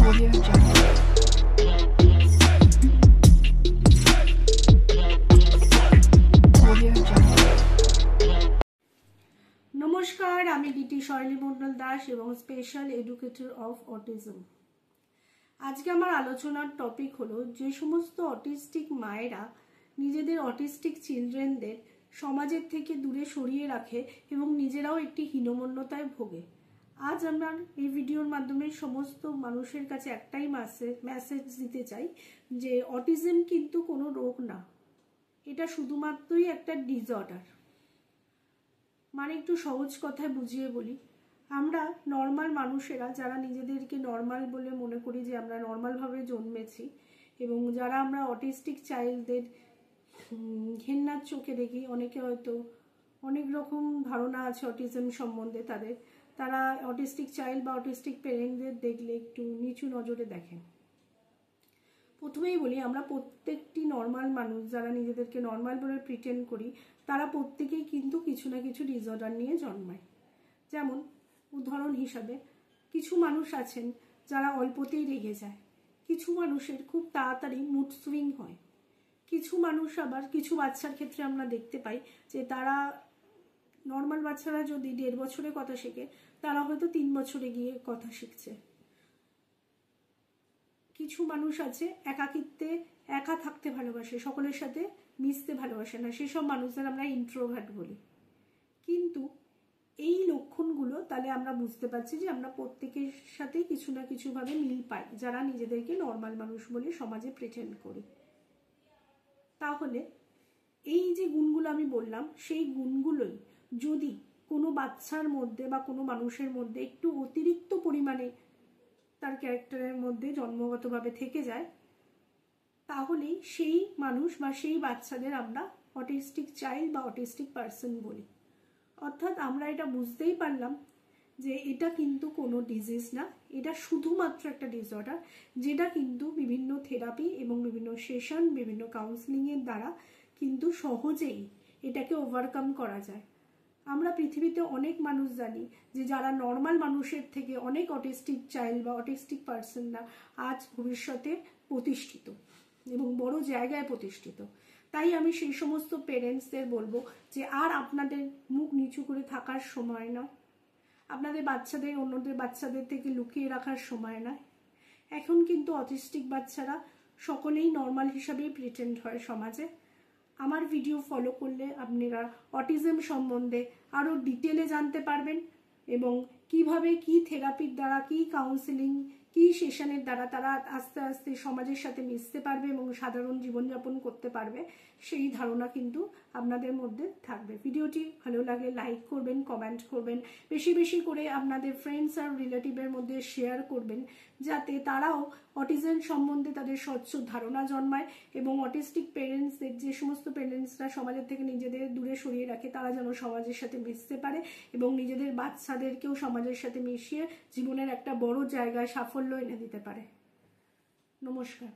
Audio Jungle. Audio Jungle. নমস্কার, আমি DT শৈলী মণ্ডল দাস এবং স্পেশাল এডুকেটর অফ অটিজম। আজকে আমার আলোচনার টপিক হলো যে সমস্ত অটিস্টিক মায়েরা নিজেদের অটিস্টিক চিলড্রেনদের সমাজের থেকে দূরে সরিয়ে রাখে এবং নিজেরাও একটি হীনমন্যতায় ভোগে। আজ আমরা এই ভিডিওর মাধ্যমে সমস্ত মানুষের কাছে একটাই মেসেজ দিতে চাই যে অটিজম কিন্তু কোনো রোগ না, এটা শুধুমাত্রই একটা ডিসঅর্ডার। মানে একটু সহজ কথায় বুঝিয়ে বলি, আমরা নর্মাল মানুষেরা যারা নিজেদেরকে নর্মাল বলে মনে করি যে আমরা নর্মালভাবে জন্মেছি এবং যারা আমরা অটিস্টিক চাইল্ডদের ঘেন্নার চোখে দেখি, অনেকে হয়তো অনেক রকম ধারণা আছে অটিজম সম্বন্ধে, তারা অটিস্টিক চাইল্ড বা অটিস্টিক প্যারেন্টদের দেখলে একটু নিচু নজরে দেখেন। প্রথমেই বলি, আমরা প্রত্যেকটি নর্মাল মানুষ যারা নিজেদেরকে নর্মাল বলে প্রিটেন্ড করি, তারা প্রত্যেকেই কিন্তু কিছু না কিছু ডিসঅর্ডার নিয়ে জন্মায়। যেমন উদাহরণ হিসাবে কিছু মানুষ আছেন যারা অল্পতেই রেগে যায়, কিছু মানুষের খুব তাড়াতাড়ি মুড সুইং হয়, কিছু মানুষ আবার কিছু বাচ্চার ক্ষেত্রে আমরা দেখতে পাই যে তারা নর্মাল বাচ্চারা যদি 1.5 বছরে কথা শেখে, তারা হয়তো 3 বছরে গিয়ে কথা শিখছে। কিছু মানুষ আছে একাকিত্বে একা থাকতে ভালোবাসে, সকলের সাথে মিশতে ভালোবাসে না, সেসব মানুষদের আমরা ইন্ট্রোভার্ট বলি। কিন্তু এই লক্ষণগুলো তাহলে আমরা বুঝতে পারছি যে আমরা প্রত্যেকের সাথে কিছু না কিছুভাবে মিল পাই, যারা নিজেদেরকে নর্মাল মানুষ বলে সমাজে প্রেজেন্ট করি। তাহলে এই যে গুণগুলো আমি বললাম, সেই গুণগুলোই যদি কোনো বাচ্চার মধ্যে বা কোনো মানুষের মধ্যে একটু অতিরিক্ত পরিমাণে তার ক্যারেক্টারের মধ্যে জন্মগতভাবে থেকে যায়, তাহলেই সেই মানুষ বা সেই বাচ্চাদের আমরা অটিস্টিক চাইল্ড বা অটিস্টিক পার্সন বলি। অর্থাৎ আমরা এটা বুঝতেই পারলাম যে এটা কিন্তু কোনো ডিজিজ না, এটা শুধুমাত্র একটা ডিসঅর্ডার, যেটা কিন্তু বিভিন্ন থেরাপি এবং বিভিন্ন সেশন, বিভিন্ন কাউন্সিলিংয়ের দ্বারা কিন্তু সহজেই এটাকে ওভারকাম করা যায়। আমরা পৃথিবীতে অনেক মানুষ জানি যে যারা নর্মাল মানুষের থেকে অনেক অটিস্টিক চাইল্ড বা অটিস্টিক পার্সনরা আজ ভবিষ্যতে প্রতিষ্ঠিত এবং বড় জায়গায় প্রতিষ্ঠিত। তাই আমি সেই সমস্ত পেরেন্টসদের বলবো যে আর আপনাদের মুখ নিচু করে থাকার সময় নয়, আপনাদের বাচ্চাদের অন্যদের বাচ্চাদের থেকে লুকিয়ে রাখার সময় নয়। এখন কিন্তু অটিস্টিক বাচ্চারা সকলেই নর্মাল হিসাবেই প্রেজেন্ট হয় সমাজে। আমার ভিডিও ফলো করলে আপনারা অটিজম সম্বন্ধে আরও ডিটেলে জানতে পারবেন এবং কিভাবে কি থেরাপির দ্বারা, কি কাউন্সিলিং, কি সেশনের দ্বারা তারা আস্তে আস্তে সমাজের সাথে মিশতে পারবে এবং সাধারণ জীবনযাপন করতে পারবে, সেই ধারণা কিন্তু আপনাদের মধ্যে থাকবে। ভিডিওটি ভালো লাগলে লাইক করবেন, কমেন্ট করবেন, বেশি বেশি করে আপনাদের ফ্রেন্ডস আর রিলেটিভের মধ্যে শেয়ার করবেন, যাতে তারাও অটিজম সম্বন্ধে তাদের স্বচ্ছ ধারণা জন্মায় এবং অটিস্টিক পেরেন্টসদের, যে সমস্ত পেরেন্টসরা সমাজের থেকে নিজেদের দূরে সরিয়ে রাখে, তারা যেন সমাজের সাথে মিশতে পারে এবং নিজেদের বাচ্চাদেরকেও সমাজের সাথে মিশিয়ে জীবনের একটা বড় জায়গায় সাফল্য এনে দিতে পারে। নমস্কার।